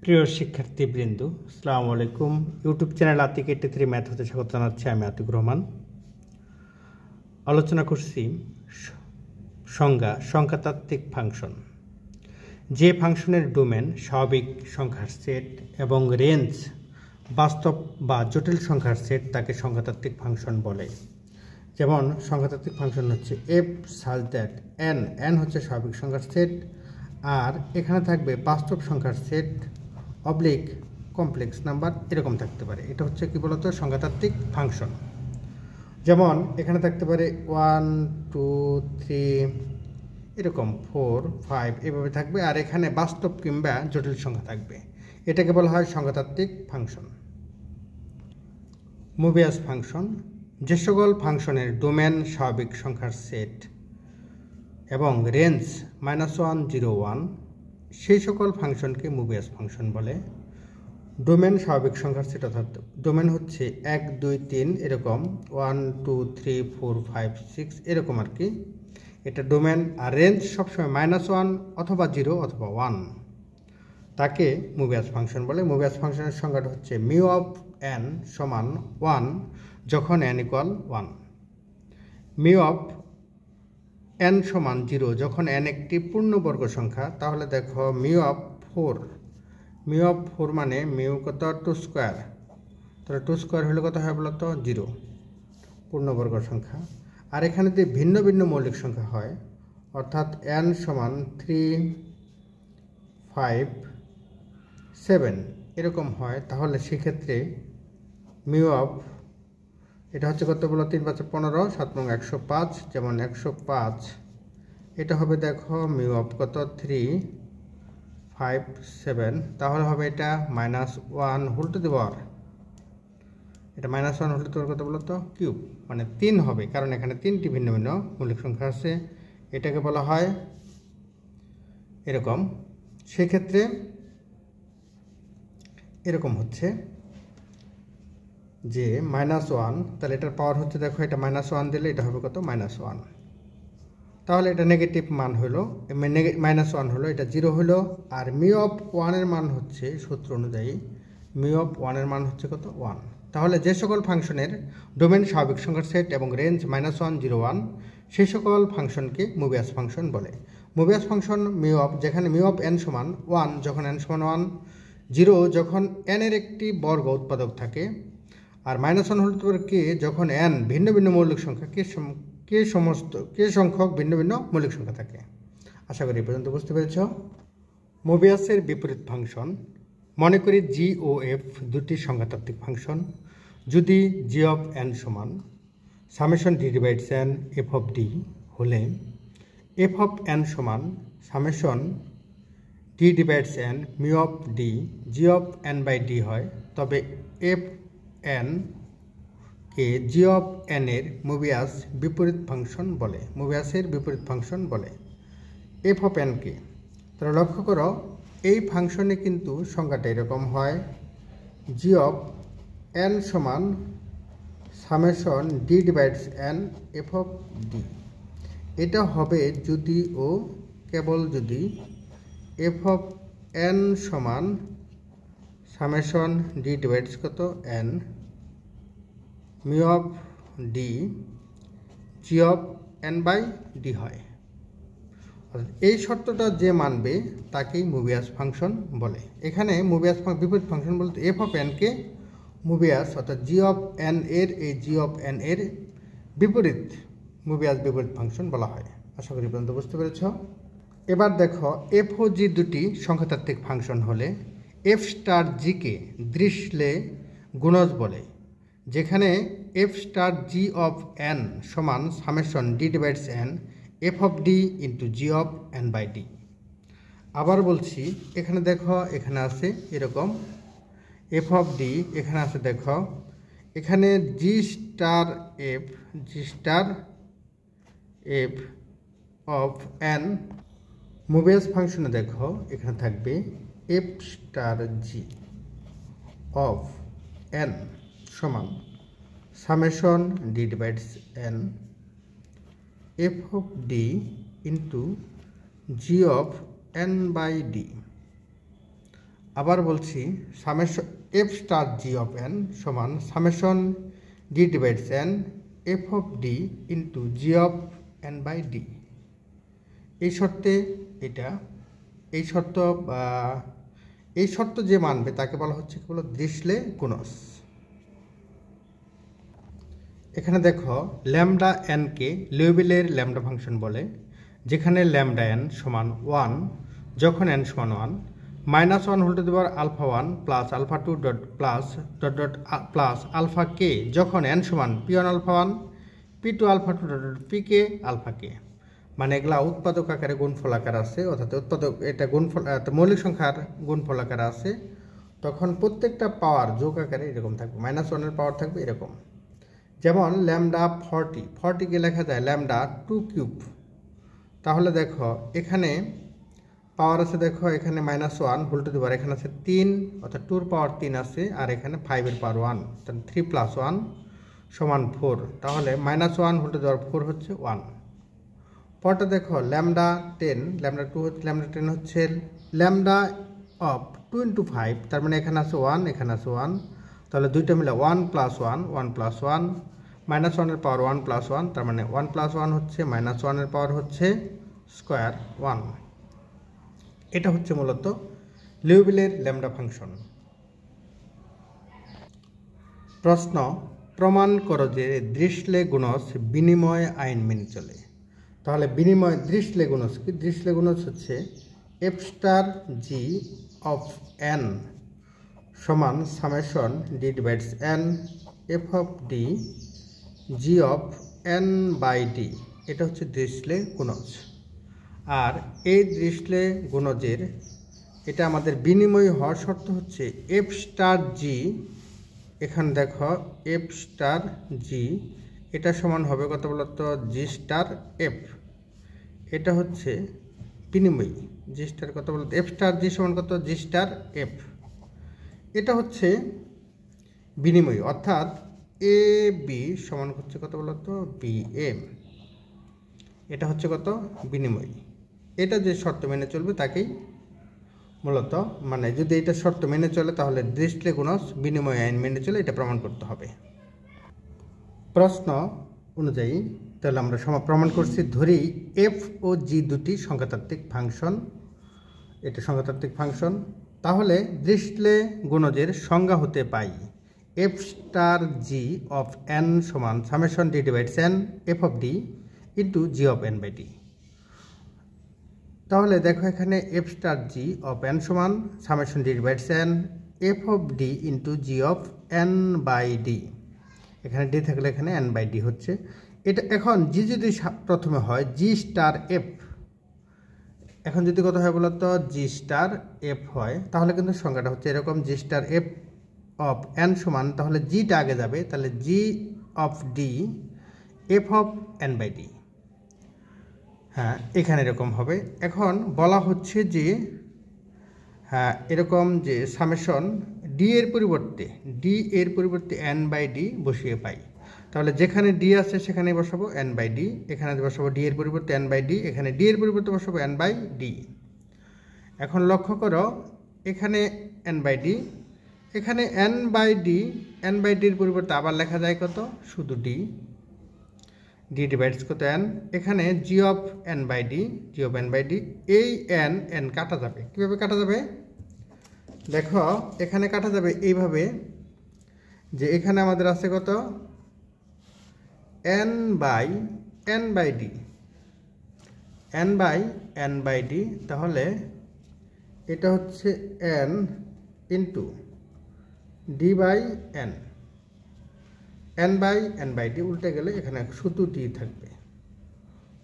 প্রিয় শিক্ষার্থীবৃন্দ, আসসালামু আলাইকুম। ইউটিউব চ্যানেল আতিক 83 ম্যাথ হতে স্বাগত জানাচ্ছি। আমি আতিকুর রহমান। আলোচনা করছি সংখ্যাতাত্ত্বিক ফাংশন। যে ফাংশনের ডোমেন স্বাভাবিক সংখ্যার সেট এবং রেঞ্জ বাস্তব বা জটিল সংখ্যার সেট তাকে সংখ্যাতাত্ত্বিক ফাংশন বলে। যেমন সংখ্যাতাত্ত্বিক ফাংশন হচ্ছে এফ সাচ দ্যাট এন হচ্ছে স্বাভাবিক সংখ্যার সেট, আর এখানে থাকবে বাস্তব সংখ্যার সেট অবলিক কমপ্লেক্স নাম্বার, এরকম থাকতে পারে। এটা হচ্ছে কি বলতো সংখ্যাতাত্ত্বিক ফাংশন। যেমন এখানে থাকতে পারে 1 2 3 এরকম 4 5 এভাবে থাকবে, আর এখানে বাস্তব কিংবা জটিল সংখ্যা থাকবে। এটাকে বলা হয় সংখ্যাতাত্ত্বিক ফাংশন। মুবিয়াস ফাংশন, যে সকল ফাংশনের ডোমেন স্বাভাবিক সংখ্যার সেট এবং রেঞ্জ -1 0 1 সেই সকল ফাংশনকে মুবিয়াস ফাংশন বলে। ডোমেন স্বাভাবিক সংখ্যার সেট, অর্থাৎ ডোমেন হচ্ছে 1 2 3 এরকম 1 2 3 4 5 6 এরকম আর কি, এটা ডোমেন। আর রেঞ্জ সবসময় -1 অথবা 0 অথবা 1, তাকে মুবিয়াস ফাংশন বলে। মুবিয়াস ফাংশনের সংজ্ঞাটা হচ্ছে মিউ অফ n সমান 1 যখন n equal 1, mu of n সমান 0 যখন n একটি পূর্ণবর্গ সংখ্যা। তাহলে দেখো মিউ অফ 4 মানে মিউ কত 2 স্কোয়ার, তাহলে 2 স্কোয়ার হলে কত হয় বলতো 0, পূর্ণবর্গ সংখ্যা। আর এখানে যদি ভিন্ন ভিন্ন মৌলিক সংখ্যা হয়, অর্থাৎ n সমান 3 5 7 এরকম হয়, তাহলে সেক্ষেত্রে মিউ অফ এটা হচ্ছে কত বলো 3 5 15 7 9 105, যেমন 105 এটা হবে দেখো মিউ অফ কত 3 5 7, তাহলে হবে এটা -1 হোল টু দি পাওয়ার, এটা -1 হোল টু দি পাওয়ার কত বলো তো কিউব, মানে 3 হবে, কারণ এখানে 3টি ভিন্ন ভিন্ন মৌলিক সংখ্যা আছে। এটাকে বলা হয় এরকম। সেক্ষেত্রে এরকম হচ্ছে যে -1, তাহলে এটার পাওয়ার হচ্ছে দেখো এটা -1 দিলে এটা হবে কত -1, তাহলে এটা নেগেটিভ মান হলো, -1 হলো, এটা 0 হলো। আর মিউ অফ 1 এর মান হচ্ছে সূত্র অনুযায়ী মিউ অফ 1 এর মান হচ্ছে কত 1। তাহলে যে সকল ফাংশনের ডোমেন স্বাভাবিক সংখ্যার সেট এবং রেঞ্জ -1 0 1 সেই সকল ফাংশনকে মুবিয়াস ফাংশন বলে। মুবিয়াস ফাংশন মিউ অফ, যেখানে মিউ অফ n সমান 1 যখন n সমান 1, 0 যখন n এর একটি বর্গ উৎপাদক থাকে, আর -1 হল কে যখন n ভিন্ন ভিন্ন মৌলিক সংখ্যা কে সংখ্যক ভিন্ন ভিন্ন মৌলিক সংখ্যা থাকে। আশা করি এই পর্যন্ত বুঝতে পেরেছ। মুবিয়াসের বিপরীত ফাংশন, মনে করি জি ও এফ দুটি সংখ্যাতাত্ত্বিক ফাংশন। যদি জি অফ n সমান summation d divides n f of d হলে এফ অফ n সমান summation d divides n mu of d g of n by d হয়, তবে এফ n কে জি অফ n এর মুবিয়াস বিপরীত function বলে। মুবিয়াসের বিপরীত ফাংশন বলে এফ অফ n কে। তাহলে লক্ষ্য করো এই ফাংশনে কিন্তু সংখ্যাটা এরকম হয়, জি অফ n সমান summation d divides n f of d. এটা হবে যদি ও কেবল যদি এফ অফ n সমান সামেশন ডি ডিভাইডস কত n mu of d g of n by d হয়। এই শর্তটা যে মানবে তাকেই মুবিয়াস ফাংশন বলে। এখানে মুবিয়াস বিপরীত ফাংশন বলতে এফ অফ n কে মুবিয়াস, অর্থাৎ জি অফ n এর এই জি অফ n এর বিপরীত মুবিয়াস বিপরীত ফাংশন বলা হয়। আশা করি পর্যন্ত বুঝতে পেরেছ। এবার দেখো এফ ও জি দুটি সংখ্যাতাত্ত্বিক ফাংশন হলে এফ স্টার জিকে দৃশ্যলে গুণজ বলে, যেখানে f star g of n সমান summation d divides n f of d into g of n by d. আবার বলছি, এখানে দেখো এখানে আছে এরকম এফ অফ ডি, এখানে আছে দেখো এখানে g star f of n। Mobius ফাংশনে দেখো এখানে থাকবে f star g of n সমান summation d divides n f of d into g of n by d. আবার বলছি summation f star g of n সমান summation d divides n f of d into g of n by d. এই শর্তে এটা এই শর্ত যে মানবে তাকে বলা হচ্ছে কি বলো ডিরিচলে গুণজ। এখানে দেখো ল্যামডা এনকে লিওভিলের ল্যামডা ফাংশন বলে, যেখানে ল্যামডা এন সমান 1 যখন এন সমান 1, -1 whole to the power alpha 1 plus alpha 2 dot plus dot dot plus alpha k যখন এন সমান p1 alpha 1 p2 alpha 2 dot dot pk alpha k. মানে এগুলা উৎপাদক আকারে গুণফল আকার আছে, অর্থাৎ উৎপাদক এটা গুণফল মৌলিক সংখ্যার গুণফল আকারে আছে। তখন প্রত্যেকটা পাওয়ার যোগ আকারে এরকম থাকবে, -1 এর পাওয়ার থাকবে এরকম। যেমন ল্যামডা 40কে লেখা যায় ল্যামডা 2 কিউব। তাহলে দেখো এখানে পাওয়ার আছে, দেখো এখানে -1 হোল টু দি পাওয়ার এখানে আছে 3, অর্থাৎ 2 এর পাওয়ার 3 আছে, আর এখানে 5 এর পাওয়ার 1, তাহলে 3 + 1 সমান 4। তাহলে -1 হোল টু দি পাওয়ার 4 হচ্ছে 1। পরটা দেখো ল্যামডা 10, ল্যামডা 2 হচ্ছে ল্যামডা 10 হচ্ছে ল্যামডা অফ 2 × 5, তার মানে এখানে আছে 1 এখানে আছে 1, তাহলে দুইটা মিলে 1 + 1 1 + 1 -1 এর পাওয়ার 1 + 1, তার মানে 1 + 1 হচ্ছে -1 এর পাওয়ার হচ্ছে স্কয়ার 1। এটা হচ্ছে মূলত লিওভিলের ল্যামডা ফাংশন। প্রশ্ন, প্রমাণ করো যে ডিরিচলে গুণজ বিনিময় আইন মেনে চলে। তাহলে বিনিময় ডিরিচলে গুণজ কি? ডিরিচলে গুণজ হচ্ছে f star g of n সমান summation d divides n f of d g of n by d. এটা হচ্ছে ডিরিচলে গুণজ। আর এই ডিরিচলে গুণজের এটা আমাদের বিনিময় হওয়ার শর্ত হচ্ছে এফ স্টার জি। এখানে দেখো এফ স্টার জি এটা সমান হবে কত বলতো জি স্টার এফ। এটা হচ্ছে বিনিময়। জি স্টার কত বলতো এফ স্টার জি সমান কত জি স্টার এফ। এটা হচ্ছে বিনিময়, অর্থাৎ এ বি সমান হচ্ছে কত বলতো বি এ। এটা হচ্ছে কত বিনিময়। এটা যে শর্ত মেনে চলবে তাকেই মূলত, মানে যদি এটা শর্ত মেনে চলে তাহলে ডিরিচলে গুণজ বিনিময় আইন মেনে চলে, এটা প্রমাণ করতে হবে। প্রশ্ন অনুযায়ী তাহলে আমরা প্রমাণ করছি, ধরি এফ ও জি দুটি সংখ্যাতাত্ত্বিক ফাংশন। এটা সংখ্যাতাত্ত্বিক ফাংশন। তাহলে ডিরিচলে গুণজের সংজ্ঞা হতে পাই f star g of n সমান summation d divides n f of d into g of n by d. তাহলে দেখো এখানে f star g of n সমান summation d divides n f of d into g of n by d. এখানে d থাকলে এখানে N by D হচ্ছে। এটা এখন জি যদি প্রথমে হয় জি স্টার এফ, এখন যদি কত হয় বলতো জি স্টার এফ হয়, তাহলে কিন্তু সংখ্যাটা হচ্ছে এরকম g star f of n সমান, তাহলে জিটা আগে যাবে, তাহলে g of d f of n by d. হ্যাঁ এখানে এরকম হবে। এখন বলা হচ্ছে যে হ্যাঁ এরকম যে সামেশন ডি এর পরিবর্তে এন বাই ডি বসিয়ে পাই। তাহলে যেখানে ডি আছে সেখানে বসাবো এন বাই ডি, এখানে বসাবো ডি এর পরিবর্তে এন বাই ডি, এখানে ডি এর পরিবর্তে বসাবো এন বাই ডি। এখন লক্ষ্য করো এখানে এন বাই ডি, এখানে এন বাই ডির পরিবর্তে আবার লেখা যায় কত শুধু ডি, ডি ডিভাইডস কত এন, এখানে জি অফ এন বাই ডি। এই এন কাটা যাবে, কীভাবে কাটা যাবে দেখো, এখানে কাটা যাবে এইভাবে যে এখানে আমাদের আছে কত এন বাই ডি, তাহলে এটা হচ্ছে n into d by n by d উল্টে গেলে এখানে শুধু ডি থাকবে।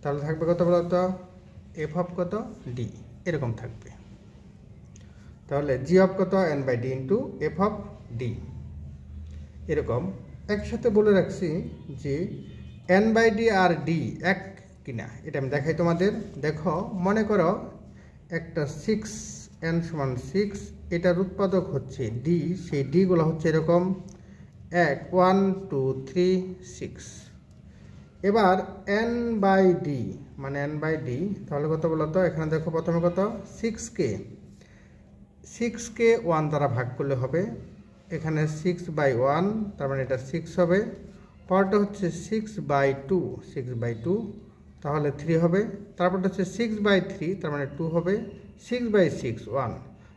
তাহলে থাকবে কত বলতো এফ অফ কত ডি, এরকম থাকবে। তাহলে জি অফ কত n by d into f of d এরকম। একসাথে বলে রাখছি যে এন বাই ডি আর ডি এক কিনা এটা আমি দেখাই তোমাদের। দেখো মনে করো একটা 6 এন সমান 6, এটার উৎপাদক হচ্ছে ডি, সেই ডিগুলো হচ্ছে এরকম 1 2 3 6। এবার এন বাই ডি মানে এন বাই ডি, তাহলে কত বলতো এখানে দেখো প্রথমে কত 6 কে 6কে 1 দ্বারা ভাগ করলে হবে, এখানে 6/1, তার মানে এটা 6 হবে। পরটা হচ্ছে 6/2, 6/2, তাহলে 3 হবে। তারপরটা হচ্ছে 6/3, তার মানে 2 হবে। 6/6, 1,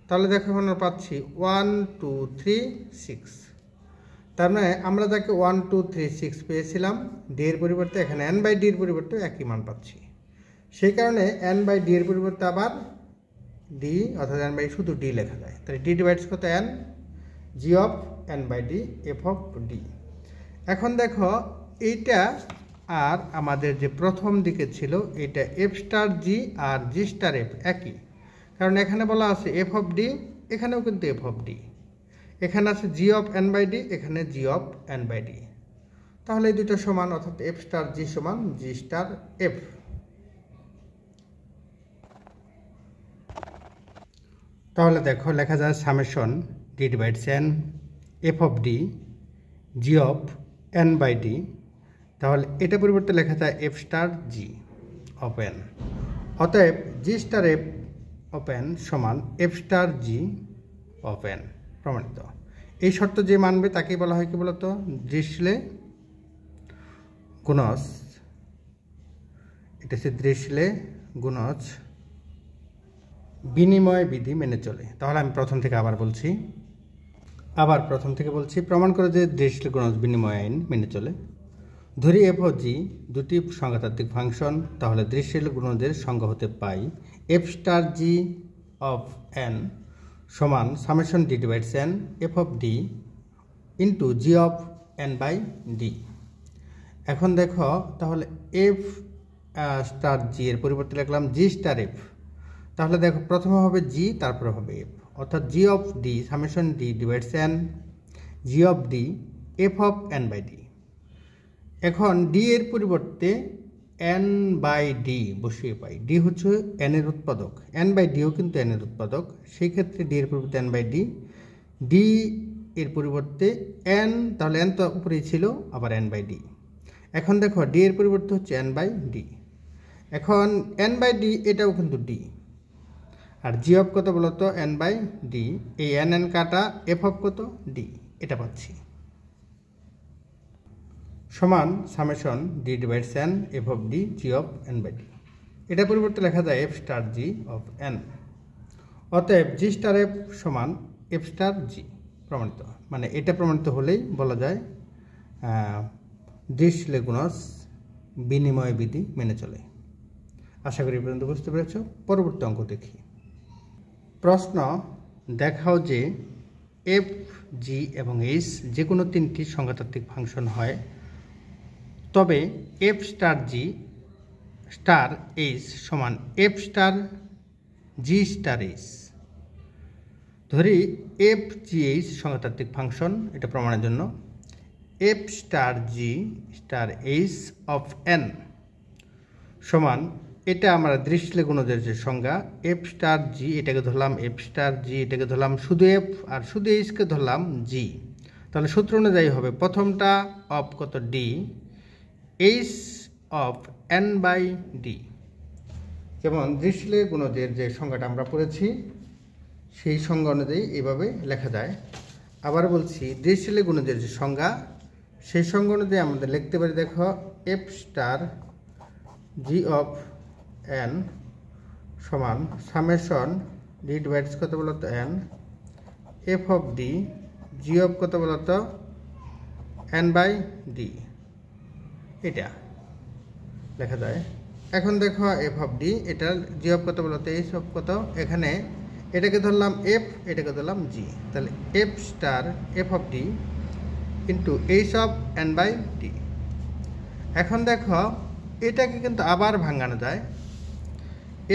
তাহলে দেখো এখন আমরা পাচ্ছি 1 2 3 6। তার মানে আমরা যাকে 1 2 3 6 পেয়েছিলাম ডি এর পরিবর্তে, এখানে n/d এর পরিবর্তে একই মান পাচ্ছি। সেই কারণে n/d এর পরিবর্তে আবার ডি, অর্থাৎ n/d শুধু ডি লেখা যায়। তাহলে ডি ডিভাইডস কত n, G of n/d F of D. এখন দেখো এইটা আর আমাদের যে প্রথম দিকে ছিল এটা এফ স্টার জি আর জি স্টার এফ একই, কারণ এখানে বলা আছে এফ অফ ডি, এখানেও কিন্তু এফ অফ ডি। এখানে আছে জি অফ n/d, এখানে জি অফ n/d। তাহলে এই দুটো সমান, অর্থাৎ এফ স্টার জি সমান জি স্টার এফ। তাহলে দেখো লেখা যায় summation d divides n f of d g of n/d। তাহলে এটা পরিবর্তে লেখা যায় f star g of N. অতএব জি স্টার এফ অফ এন সমান f star g of N, প্রমাণিত। এই শর্ত যে মানবে তাকেই বলা হয় কি বলতো, দৃশ্যলে গুণজ। এটা হচ্ছে দৃশ্যলে গুণজ বিনিময় বিধি মেনে চলে। তাহলে আমি প্রথম থেকে আবার বলছি, প্রমাণ করে যে দৃশ্যলে গুণজ বিনিময় আইন মেনে চলে। ধরি এফ ও জি দুটি সংখ্যাতাত্ত্বিক ফাংশন, তাহলে দৃশ্যলে গুণজের সংজ্ঞা হতে পাই f star g of n সমান summation d divides n f of d into g of n/d। এখন দেখো তাহলে এফ স্টার জি এর পরিবর্তে লিখলাম জি স্টার এফ। তাহলে দেখো প্রথমে হবে জি, তারপরে হবে এফ, অর্থাৎ g of d summation d divides n g of d f of n/d। এখন ডি এর পরিবর্তে n/d বসিয়ে পাই। ডি হচ্ছে n এর উৎপাদক, n/dও কিন্তু n এর উৎপাদক, সেই ক্ষেত্রে ডি এর পরিবর্তে n/d, ডি এর পরিবর্তে n, তাহলে n তো উপরেই ছিল, আবার n/d। এখন দেখো ডি এর পরিবর্তে হচ্ছে n/d। এখন n/d এটাও কিন্তু ডি, আর জি অফ কত বলতো n/d, এই n কাটা এফ অফ কত ডি, এটা পাচ্ছি সমান summation d divides n f of d g of n/d। এটা পরিবর্তে লেখা যায় f star g of N. অতএব জি স্টার এফ সমান এফ স্টার জি, প্রমাণিত। মানে এটা প্রমাণিত হলেই বলা যায় দৃশ্যলে গুণজ বিনিময় বিধি মেনে চলে। আশা করি পর্যন্ত বুঝতে পেরেছ। পরবর্তী অঙ্ক দেখি। প্রশ্ন, দেখাও যে এফ জি এবং এইচ যে কোনো তিনটি সংখ্যাতাত্ত্বিক ফাংশন হয়, তবে F star g star h সমান f star g star H. ধরি এফ জি এইচ সংখ্যাতাত্ত্বিক ফাংশন, এটা প্রমাণের জন্য F star g star h of n সমান, এটা আমরা দৃশ্যলে গুণজের যে সংজ্ঞা এফ স্টার জি, এটাকে ধরলাম এফ স্টার জি, এটাকে ধরলাম শুধু এফ, আর শুধু এইচকে ধরলাম জি। তাহলে সূত্র অনুযায়ী হবে প্রথমটা অফ কত ডি, এইচ অফ n/d। যেমন দৃশ্যলে গুণজের যে সংজ্ঞাটা আমরা পড়েছি সেই সংজ্ঞা অনুযায়ী এইভাবে লেখা যায়। আবার বলছি, দৃশ্যলে গুণজের যে সংজ্ঞা সেই সংজ্ঞা অনুযায়ী আমাদের লিখতে পারি, দেখো F star g of n সমান সামেশন ডি ডিভাইডস কত বলতো N f of d g of কত বলতো n/d, এটা লেখা যায়। এখন দেখো এফ অফ ডি, এটা জি অফ কত বলতো এইচ অফ কত, এখানে এটাকে ধরলাম এফ, এটাকে ধরলাম জি, তাহলে F star f of d into h of n/d। এখন দেখো এটাকে কিন্তু আবার ভাঙানো যায়,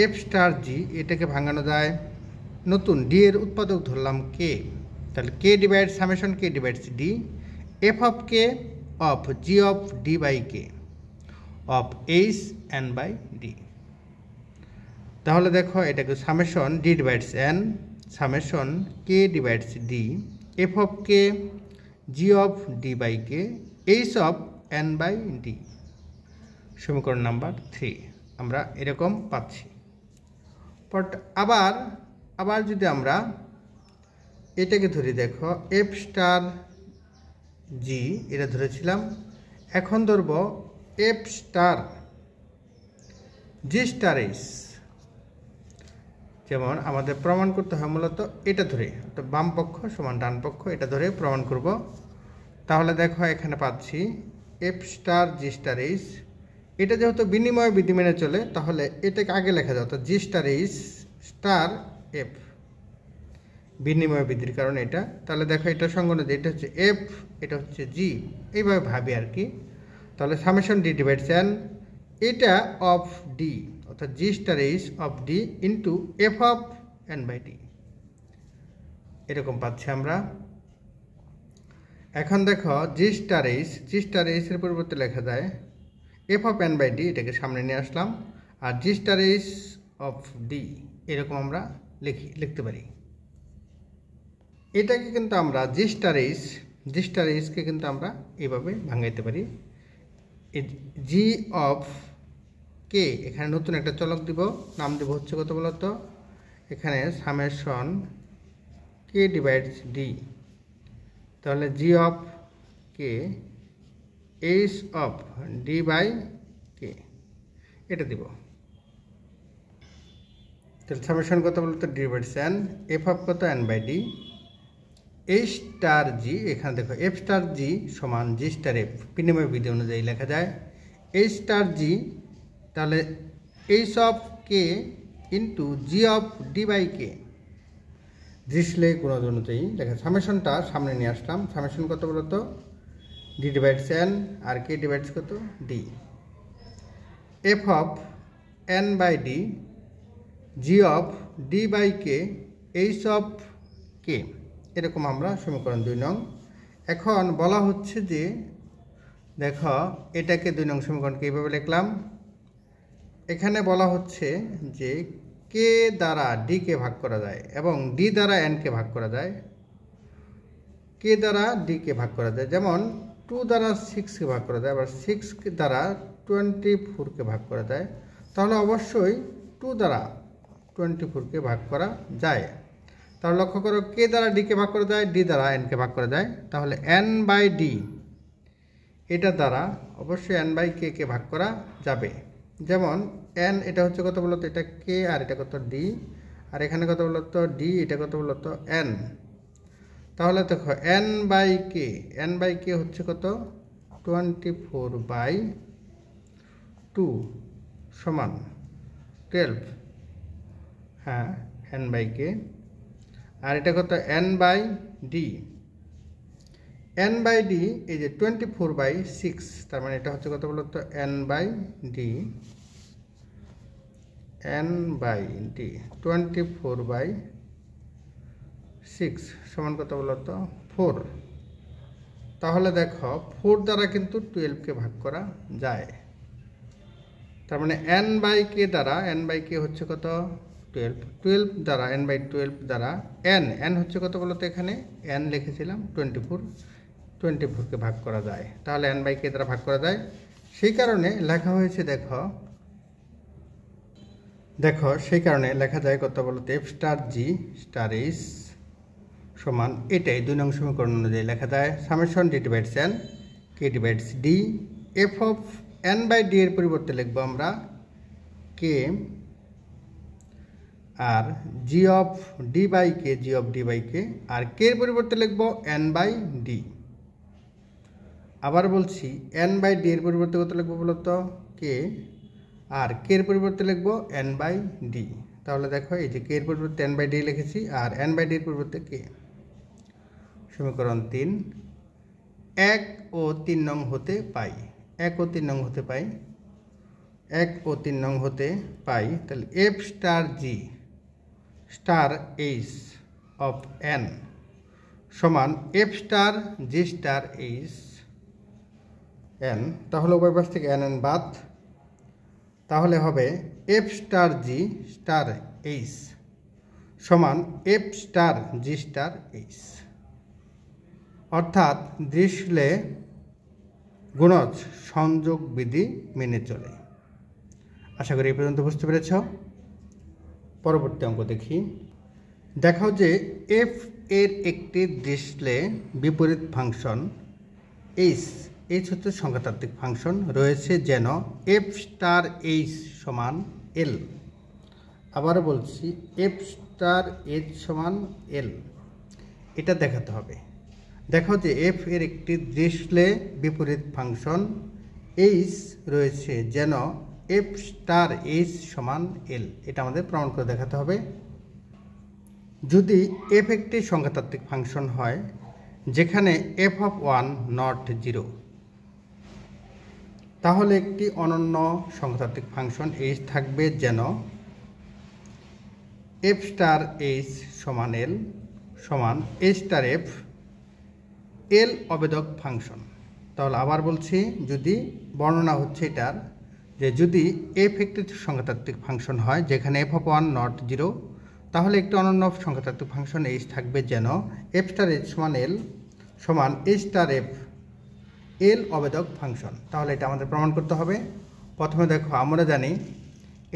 এফ স্টার জি এটাকে ভাঙানো যায়, নতুন ডি এর উৎপাদক ধরলাম কে, তাহলে k divide summation k divides d f of k of g of d by k of h n/d। তাহলে দেখো এটাকে summation d divides n summation k divides d f of k g of d by k h of n/d, সমীকরণ number 3 আমরা এরকম পাচ্ছি। But আবার যদি আমরা এটাকে ধরি, দেখো এফ স্টার জি এটা ধরেছিলাম। এখন ধরব F star g star H. যেমন আমাদের প্রমাণ করতে হয় মূলত এটা ধরে, তো বাম পক্ষ সমান ডান পক্ষ, এটা ধরে প্রমাণ করব। তাহলে দেখো এখানে পাচ্ছি F star g star H. এটা যেহেতু বিনিময় বিধি মেনে চলে, তাহলে এটাকে আগে লেখা যাও, তো জি স্টার এইচ স্টার এফ, বিনিময় বিধির কারণে এটা। তাহলে দেখো এটা সঙ্গে এটা হচ্ছে এফ, এটা হচ্ছে জি, এইভাবে ভাবি আর কি। তাহলে সামেশন ডি ডিভাইডস এন, এটা অফ ডি অর্থাৎ g star h of d into f of n by d, এরকম পাচ্ছি আমরা। এখন দেখো জি স্টার এইচ এর পরিবর্তে লেখা যায় f of n by d, এটাকে সামনে নিয়ে আসলাম। আর g star h of d এরকম আমরা লিখতে পারি। এটাকে কিন্তু আমরা জি স্টার এইচকে কিন্তু আমরা এইভাবে ভাঙাইতে পারি। জি অফ কে, এখানে নতুন একটা চলক দিব, নাম দিব হচ্ছে কত বলতো, এখানে সামেশন কে ডিভাইডস ডি। তাহলে g of k h of d by k, এটা দিব। তাহলে সামেশন কত বলতো d divides n, f of কত n by d, h star g, এখানে দেখো এফ স্টার জি সমান জি স্টার এফ, বিনিময় বিধি অনুযায়ী লেখা যায় এইচ স্টার জি, তাহলে h of k into g of d by k, ডিসলে গুণজ অনুযায়ী লেখা। সামেশনটা সামনে নিয়ে আসলাম। সামেশন কত বলতো ডি ডিভাইডস এন, আর কে ডিভাইডস কত d, f of n by d, g of d by k, h of k, এরকম আমরা সমীকরণ 2 নং। এখন বলা হচ্ছে যে দেখো এটাকে 2 নং সমীকরণকে এইভাবে লিখলাম। এখানে বলা হচ্ছে যে কে দ্বারা ডি কে ভাগ করা যায় এবং ডি দ্বারা এন কে ভাগ করা যায়। কে দ্বারা ডি কে ভাগ করা যায়, যেমন 2 দ্বারা 6 কে ভাগ করা যায়, আবার 6 দ্বারা 24 কে ভাগ করা যায়। তাহলে অবশ্যই 2 দ্বারা 24 কে ভাগ করা যায়। তাহলে লক্ষ্য করো কে দ্বারা ডি কে ভাগ করা যায়, ডি দ্বারা এন কে ভাগ করা যায়। তাহলে এন বাই ডি এটা দ্বারা অবশ্যই এন বাই কে কে ভাগ করা যাবে। যেমন এন এটা হচ্ছে কত বলতো, এটা কে আর এটা কত ডি, আর এখানে কত বলতো ডি, এটা কত বলতো এন। তাহলে দেখো এন বাই কে হচ্ছে কত 24/2 সমান 12, হ্যাঁ এন বাই কে। আর এটা কত n by d, n by d এই যে 24/6, তার মানে এটা হচ্ছে কত বলতো n by d, n by d 24/6 সমান কত বলতো 4। তাহলে দেখো 4 দ্বারা কিন্তু 12 কে ভাগ করা যায়। তার মানে এন বাই কে দ্বারা, এন বাই কে হচ্ছে কত 12 দ্বারা, এন বাই 12 দ্বারা এন হচ্ছে কত বলতো, এখানে এন লিখেছিলাম 24 কে ভাগ করা যায়। তাহলে এন বাই কে দ্বারা ভাগ করা যায়, সেই কারণে লেখা হয়েছে দেখো সেই কারণে লেখা যায় কত বলতো f star g star h সমান এটাই 2 নং সমীকরণ অনুযায়ী লেখা যায় summation d divides n k divides d, f of n by d এর পরিবর্তে লিখবো আমরা কে, আর g of d by k, আর কে এর পরিবর্তে লিখবো এন বাই ডি। আবার বলছি এন বাই ডি এর পরিবর্তে কত লিখবো বলতো কে, আর কে এর পরিবর্তে লিখবো এন বাই ডি। তাহলে দেখো এই যে কে এর পরিবর্তে এন বাই ডি লিখেছি আর এন বাই ডি এর পরিবর্তে কে। সমীকরণ 3 1 ও 3 নং হতে পাই, 1 ও 3 নং হতে পাই, 1 ও 3 নং হতে পাই। তাহলে F star g star h of n সমান f star g star H N. তাহলে উভয় পাশ থেকে এন বাদ, তাহলে হবে F star g star h সমান f star g star H, অর্থাৎ ডিসলে গুণজ সংযোগ বিধি মেনে চলে। আশা করি এই পর্যন্ত বুঝতে পেরেছ। পরবর্তী অঙ্ক দেখি। দেখাও যে এফ এর একটি ডিসপ্লে বিপরীত ফাংশন এইচ হচ্ছে সংখ্যাতাত্ত্বিক ফাংশন রয়েছে যেন এফ স্টার এইচ সমান এল। আবার বলছি এফ স্টার এইচ সমান এল, এটা দেখাতে হবে। দেখো যে এফ এর একটি ডিসপ্লে বিপরীত ফাংশন এইচ রয়েছে যেন এফ স্টার এইচ সমান এল, এটা আমাদের প্রমাণ করে দেখাতে হবে। যদি এফ একটি সংখ্যাতাত্ত্বিক ফাংশন হয় যেখানে F of one not zero, তাহলে একটি অনন্য সংখ্যাতাত্ত্বিক ফাংশন এইচ থাকবে যেন এফ স্টার এইচ সমান এল সমান এ স্টার এফ এল অবেদক ফাংশন। তাহলে আবার বলছি, যদি বর্ণনা হচ্ছে এটার যে যদি এফ একটি সংখ্যাতাত্ত্বিক ফাংশন হয় যেখানে F of one not zero, তাহলে একটি অনন্য সংখ্যাতাত্ত্বিক ফাংশন এইচ থাকবে যেন এফ স্টার এইচ সমান এল সমান এ স্টার এফ এল অবেদক ফাংশন। তাহলে এটা আমাদের প্রমাণ করতে হবে। প্রথমে দেখো, আমরা জানি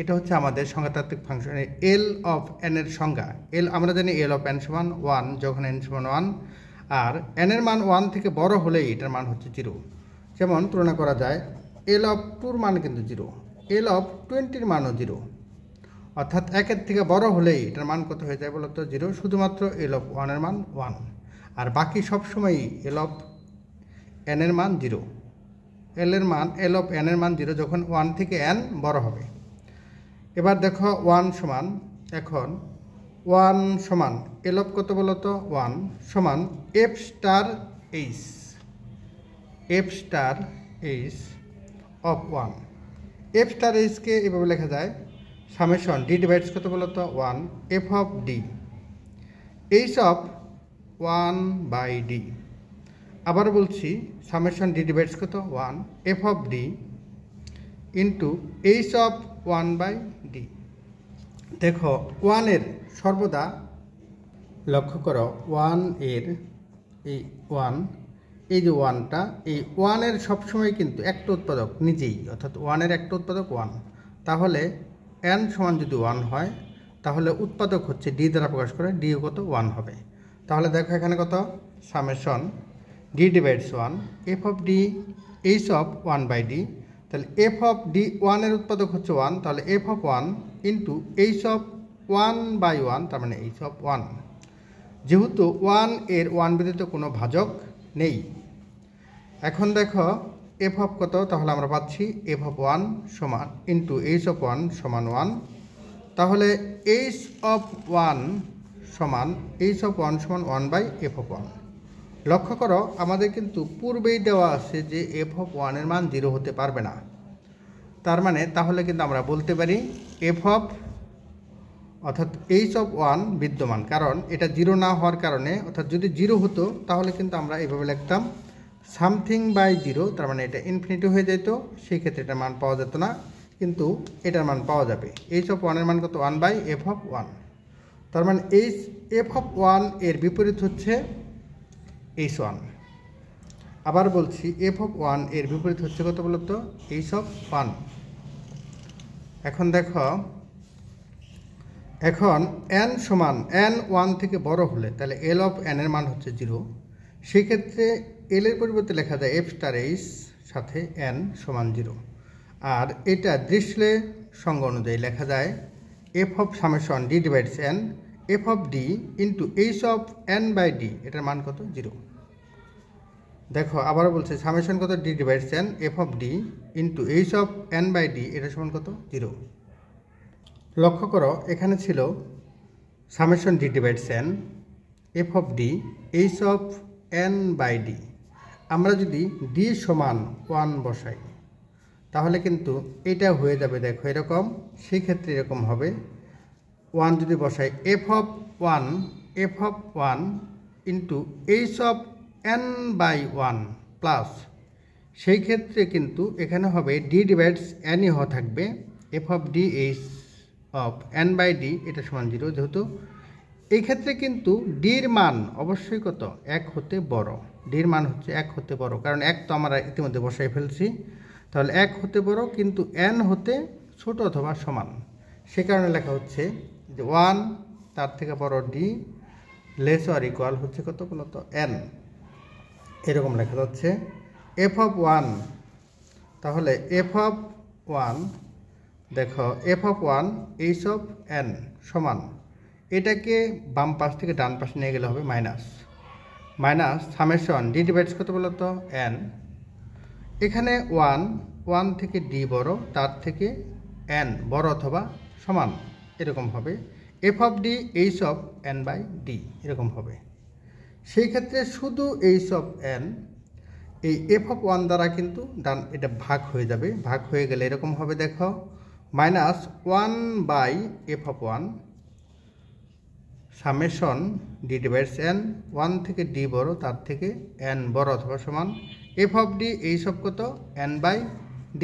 এটা হচ্ছে আমাদের সংখ্যাতাত্ত্বিক ফাংশনের এল অফ এন এর সংজ্ঞা। এল আমরা জানি এল অফ এন সমান ওয়ান যখন এন সমান ওয়ান, আর এন এর মান ওয়ান থেকে বড় হলেই এটার মান হচ্ছে জিরো। যেমন তুলনা করা যায়, এল অফ টুর মান কিন্তু জিরো, এল অফ 20-র মানও জিরো, অর্থাৎ একের থেকে বড় হলেই এটার মান কত হয়ে যায় বলতো? জিরো। শুধুমাত্র এল অফ ওয়ানের মান ওয়ান, আর বাকি সবসময়ই এল অফ এন এর মান জিরো। এল অফ এন এর মান জিরো যখন ওয়ান থেকে এন বড় হবে। এবার দেখো ওয়ান সমান, এখন ওয়ান সমান এল অফ কত বলতো? ওয়ান সমান f star h, f star h of one. F star এইচকে এভাবে লেখা যায় সামেশন ডি ডিভাইডস কত বলতো? One f of d h of one by d. আবার বলছি সামেশন ডি ডিভাইডস কত? One f of d into h of one by d. দেখো ওয়ানের সর্বদা লক্ষ্য করো, ওয়ান এর এই ওয়ান, এই যে ওয়ানটা, এই ওয়ানের সবসময় কিন্তু একটা উৎপাদক নিজেই, অর্থাৎ ওয়ানের একটা উৎপাদক ওয়ান। তাহলে এন সমান যদি ওয়ান হয় তাহলে উৎপাদক হচ্ছে ডি দ্বারা প্রকাশ করে, ডিও কত? ওয়ান হবে। তাহলে দেখো এখানে কত? Summation d divides one f of d h of one by d. তাহলে এফ অফ ডি ওয়ানের উৎপাদক হচ্ছে ওয়ান, তাহলে f of one into h of one by one, তার মানে এইচ অফ ওয়ান। যেহেতু ওয়ান এর ওয়ান ব্যতীত কোনো ভাজক নেই। এখন দেখো এফ অফ কত? তাহলে আমরা পাচ্ছি এফ অফ ওয়ান সমান ইন্টু এইচ অফ ওয়ান সমান ওয়ান। তাহলে এইচ অফ ওয়ান সমান এইচ অফ ওয়ান সমান one by f of one. লক্ষ্য করো আমাদের কিন্তু পূর্বেই দেওয়া আছে যে এফ অফ ওয়ানের মান জিরো হতে পারবে না। তার মানে তাহলে কিন্তু আমরা বলতে পারি এফ অফ অর্থাৎ এইচ অফ ওয়ান বিদ্যমান, কারণ এটা জিরো না হওয়ার কারণে, অর্থাৎ যদি জিরো হতো তাহলে কিন্তু আমরা এভাবে লিখতাম সামথিং বাই জিরো, তার মানে এটা ইনফিনিটি হয়ে যেত, সেই ক্ষেত্রে এটার মান পাওয়া যেত না, কিন্তু এটার মান পাওয়া যাবে। এইচ অফ ওয়ানের মান কত? One by f of one. তার মানে এইচ এফ অফ ওয়ান এর বিপরীত হচ্ছে এইচ ওয়ান। আবার বলছি এফ অফ ওয়ান এর বিপরীত হচ্ছে কত বলতো? H of one. এখন দেখো, এখন এন সমান এন ওয়ান থেকে বড় হলে তাহলে এল অফ এন এর মান হচ্ছে জিরো। সেই ক্ষেত্রে এল এর পরিবর্তে লেখা যায় এফ স্টার এইচ সাথে এন সমান জিরো। আর এটা দৃশ্যলে সংজ্ঞা অনুযায়ী লেখা যায় f of summation d divides n f of d into h of n by d, এটার মান কত? জিরো। দেখো আবারও বলছে সামেশন কত? D divides n f of d into h of n by d, এটা সমান কত? জিরো। লক্ষ্য করো এখানে ছিল summation d divides n f of d h of n by d. আমরা যদি ডি সমান ওয়ান বসাই তাহলে কিন্তু এটা হয়ে যাবে দেখো এরকম। সেই ক্ষেত্রে এরকম হবে, ওয়ান যদি বসাই f of one into h of n by one plus, সেই ক্ষেত্রে কিন্তু এখানে হবে ডি ডিভাইডস এনই হওয়া থাকবে f of d h of n by d, এটা সমান জিরো। যেহেতু এই ক্ষেত্রে কিন্তু ডির মান অবশ্যই কত? এক হতে বড়। ডির মান হচ্ছে এক হতে বড়, কারণ এক তো আমরা ইতিমধ্যে বসাই ফেলছি। তাহলে এক হতে বড় কিন্তু এন হতে ছোট অথবা সমান, সে কারণে লেখা হচ্ছে যে ওয়ান তার থেকে বড় ডি লেস অর ইকুয়াল হচ্ছে কত বলতো n, এরকম লেখা যাচ্ছে f অফ 1। তাহলে f অফ 1 দেখো f of 1 h of n সমান, এটাকে বাম পাশ থেকে ডান পাশে নিয়ে গেলে হবে মাইনাস সামেশন ডি ডিভাইডস কত বলতো n, এখানে 1 থেকে d বড়, তার থেকে n বড় অথবা সমান এরকম হবে, f of d h of n by d এরকম হবে। সেই ক্ষেত্রে শুধু h অফ n এই f অফ 1 দ্বারা কিন্তু ডান এটা ভাগ হয়ে যাবে, ভাগ হয়ে গেলে এরকম হবে দেখো minus 1 by f of 1 summation d divides n, 1 থেকে d বড়, তার থেকে n বড় অথবা সমান f of d h of কত n বাই d।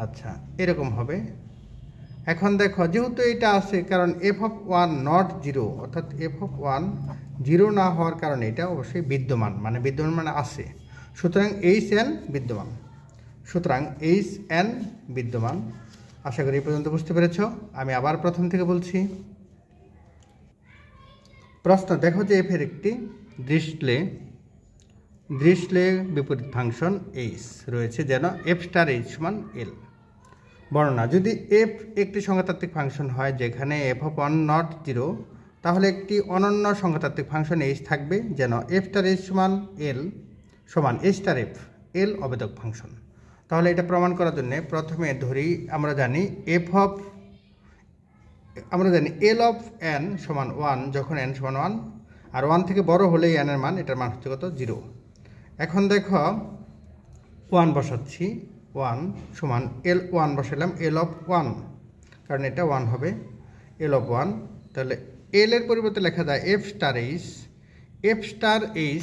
আচ্ছা এরকম হবে। এখন দেখো যেহেতু এটা আছে, কারণ f অফ 1 নট 0, অর্থাৎ f অফ 1 0 না হওয়ার কারণে এটা অবশ্যই বিদ্যমান, মানে আছে, সুতরাং hn বিদ্যমান, বিদ্যমান। আশা করি এই পর্যন্ত বুঝতে পেরেছ। আমি আবার প্রথম থেকে বলছি। প্রশ্ন দেখো যে f এর একটি দৃশ্যলে বিপরীত ফাংশন h রয়েছে, যেন f স্টার h সমান l। বর্ণনা, যদি f একটি সংখ্যাতাত্ত্বিক ফাংশন হয় যেখানে f অফ 1 নট 0, তাহলে একটি অনন্য সংখ্যাতাত্ত্বিক ফাংশন h থাকবে যেন f স্টার h সমান l সমান h স্টার f, l অবেদক ফাংশন। তাহলে এটা প্রমাণ করার জন্য প্রথমে ধরি আমরা জানি l অফ n সমান 1 যখন n সমান 1, আর 1 থেকে বড় হলেই n এর মান, এটার মান হচ্ছে কত 0। এখন দেখো 1 বসাচ্ছি, 1 সমান l1 বসালাম l অফ 1, কারণ এটা 1 হবে l অফ 1। তাহলে l এর পরিবর্তে লেখা যায় f স্টার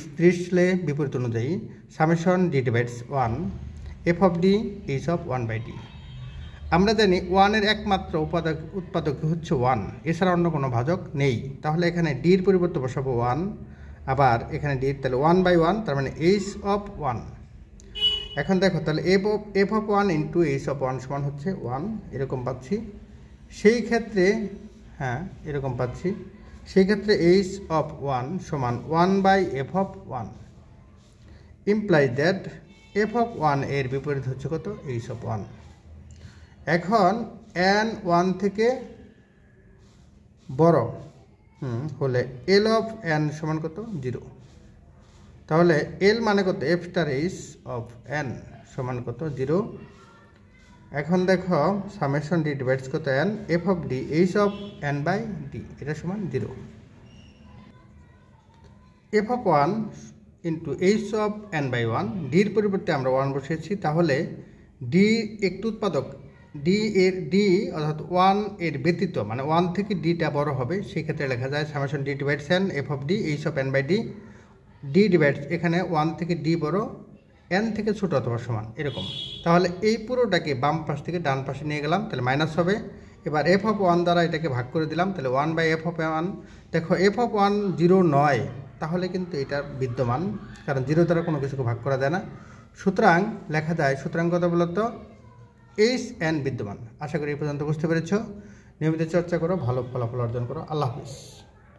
h দৃশ্যলে বিপরীত অনুযায়ী summation d divides 1 f of d h of 1 by d। আমরা জানি 1 এর একমাত্র উৎপাদক হচ্ছে 1, এছাড়া অন্য কোনো ভাজক নেই। তাহলে এখানে d এর পরিবর্তে বসাবো 1, আবার এখানে d, তাহলে 1 বাই 1, তার মানে h অফ 1। এখন দেখো তাহলে f of 1 into h of 1 সমান হচ্ছে 1, এরকম পাচ্ছি। সেই ক্ষেত্রে h অফ 1 সমান 1 by f of 1 implies that f of 1 এর বিপরীত হচ্ছে কত h অফ 1। এখন n 1 থেকে বড় হলে l অফ n সমান কত 0। তাহলে l মানে কত f star h of n সমান কত 0। এখন দেখো সামেশন d ডিভাইডস কত n, f of d h of n by d, এটা সমান 0। f of 1 into h of n by 1, d এর পরিবর্তে আমরা 1 বসিয়েছি, তাহলে d একটি উৎপাদক, d অর্থাৎ 1 এর ব্যতীত, মানে 1 থেকে dটা বড় হবে, সেই ক্ষেত্রে লেখা যায় summation d divides n f of d h of n by d, d divides এখানে 1 থেকে d বড়, n থেকে ছোট অথবা সমান এরকম। তাহলে এই পুরোটাকে বাম পাশ থেকে ডান পাশে নিয়ে গেলাম, তাহলে মাইনাস হবে। এবার f অফ 1 দ্বারা এটাকে ভাগ করে দিলাম, তাহলে 1 বাই f অফ 1। দেখো f অফ 1 0 নয়, তাহলে কিন্তু এটা বিদ্যমান, কারণ 0 দ্বারা কোনো কিছুকে ভাগ করা যায় না। সুতরাং লেখা যায়, সুতরাং কথা বলতো hn বিদ্যমান। আশা করি এই পর্যন্ত বুঝতে পেরেছ। নিয়মিত চর্চা করো, ভালো ফলাফল অর্জন করো। আল্লাহ হাফিজ।